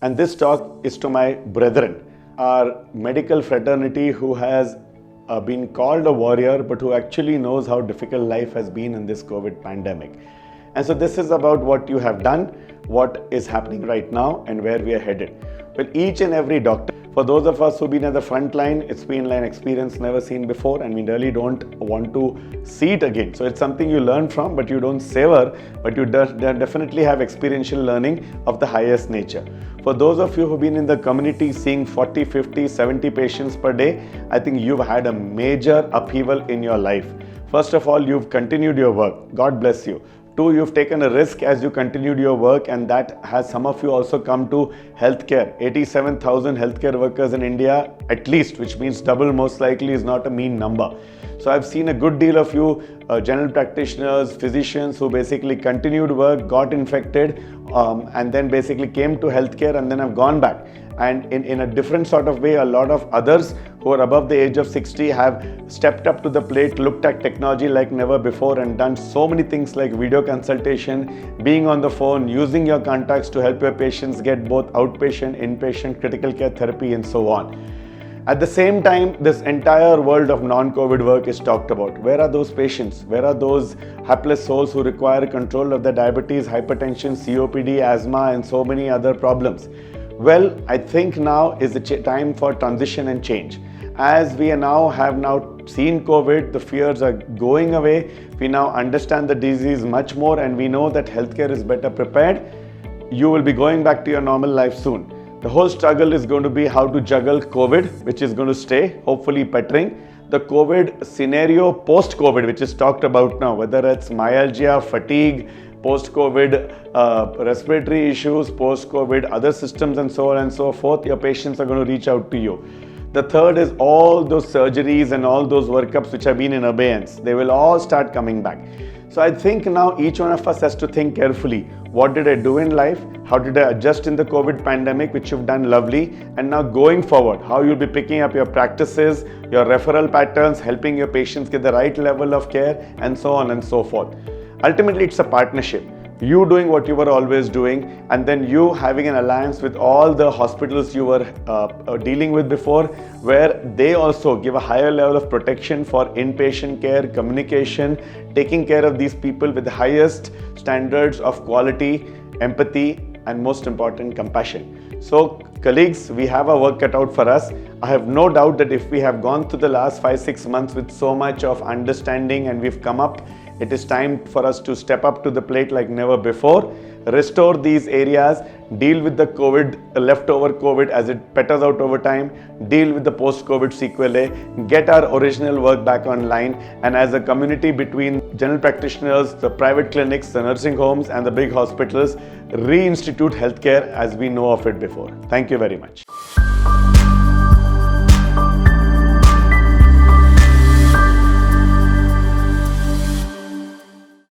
And this talk is to my brethren, our medical fraternity who has been called a warrior, but who actually knows how difficult life has been in this COVID pandemic. And so this is about what you have done, what is happening right now, and where we are headed. But each and every doctor, for those of us who've been at the front line, it's been an experience never seen before, and we really don't want to see it again. So it's something you learn from, but you don't savor, but you definitely have experiential learning of the highest nature. For those of you who've been in the community seeing 40, 50, 70 patients per day, I think you've had a major upheaval in your life. First of all, you've continued your work. God bless you. Two, you've taken a risk as you continued your work, and that has some of you also come to healthcare. 87,000 healthcare workers in India, at least, which means double most likely, is not a mean number. So I've seen a good deal of you general practitioners, physicians who basically continued work, got infected, and then basically came to healthcare and then have gone back. And in a different sort of way, a lot of others who are above the age of 60 have stepped up to the plate, looked at technology like never before, and done so many things like video consultation, being on the phone, using your contacts to help your patients get both outpatient, inpatient, critical care therapy, and so on. At the same time, this entire world of non-COVID work is talked about. Where are those patients? Where are those hapless souls who require control of their diabetes, hypertension, COPD, asthma, and so many other problems? Well, I think now is the time for transition and change. As we have now seen COVID, the fears are going away. We now understand the disease much more, and we know that healthcare is better prepared. You will be going back to your normal life soon. The whole struggle is going to be how to juggle COVID, which is going to stay, hopefully bettering. The COVID scenario post-COVID, which is talked about now, whether it's myalgia, fatigue, post-COVID respiratory issues, post-COVID other systems, and so on and so forth, your patients are going to reach out to you. The third is all those surgeries and all those workups which have been in abeyance. They will all start coming back. So I think now each one of us has to think carefully. What did I do in life? How did I adjust in the COVID pandemic, which you've done lovely? And now going forward, how you'll be picking up your practices, your referral patterns, helping your patients get the right level of care, and so on and so forth. Ultimately, it's a partnership. You doing what you were always doing, and then you having an alliance with all the hospitals you were dealing with before, where they also give a higher level of protection for inpatient care, communication, taking care of these people with the highest standards of quality, empathy, and most important, compassion. So colleagues, we have our work cut out for us. I have no doubt that if we have gone through the last 5-6 months with so much of understanding and we've come up, it is time for us to step up to the plate like never before, restore these areas, deal with the COVID, leftover COVID as it petters out over time, deal with the post-COVID sequelae, get our original work back online, and as a community between general practitioners, the private clinics, the nursing homes, and the big hospitals, reinstitute healthcare as we know of it before. Thank you very much.